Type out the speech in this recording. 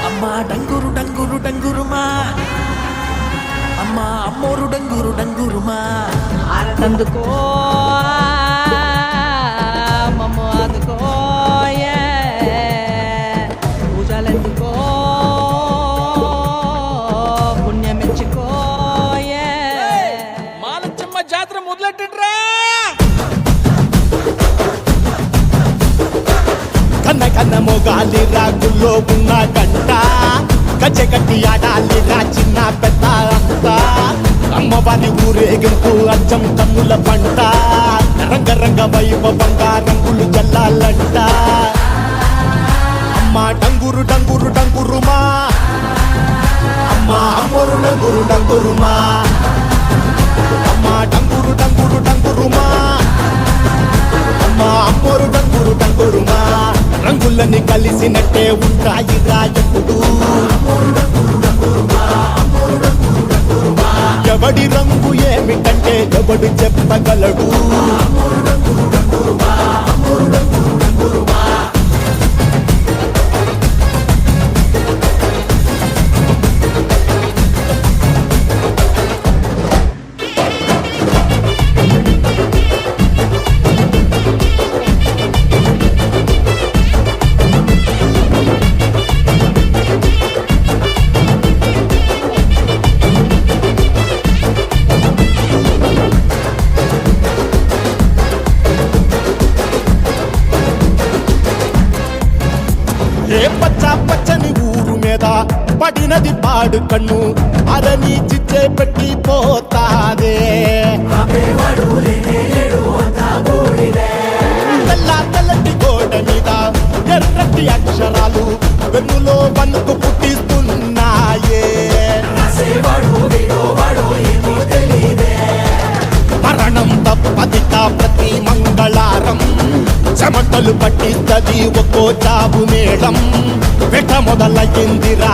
అమ్మా డంగురు డంగురు డంగురుమా, అమ్మా అమ్మోరు డంగురు డంగురుమా, అందుకో మమ్మ అందుకో పూజలెందుకో పుణ్యమెచ్చుకో మాలచ్చమ్మ జాతర మొదలెట్టండ్రా. కన్న కన్న మొగాలి రాగుల్లో ఉన్న గంట గజ్జెగట్టి ఆడాలి రా చిన్న పెద్ద అంతా అమ్మవారి ఊరేగింపు అచ్చం కన్నుల పంట రంగరంగ వైభవంగా రంగులు జల్లాలంట అమ్మ డంగురు డంగురు డంగురుమా, అమ్మ అమ్మోరు డంగురు డంగురుమా, అమ్మ డంగురు డంగురు డంగురుమా, అమ్మ అమ్మోరు డంగురు డంగురుమా, రంగులని కలిసినట్టే ఉంటాయి రాయకుడు ఎవడి రంగు ఏమిటంటే ఎవడు చెప్పగలడు. ఏ పచ్చ పచ్చని ఊరు మీద పడినది పాడు కన్ను అదని చిచ్చే పెట్టి పోతాదే తెల్ల తెల్లటి గోడ మీద ఎర్రటి అక్షరాలు వెన్నులో వణుకు పుట్టిస్తున్నాయే మరణం తప్పదిక ప్రతి మంగళారం చెమటలు పట్టిస్తది ఒక్కో చావు మేళం వెట మొదలయ్యింది రా.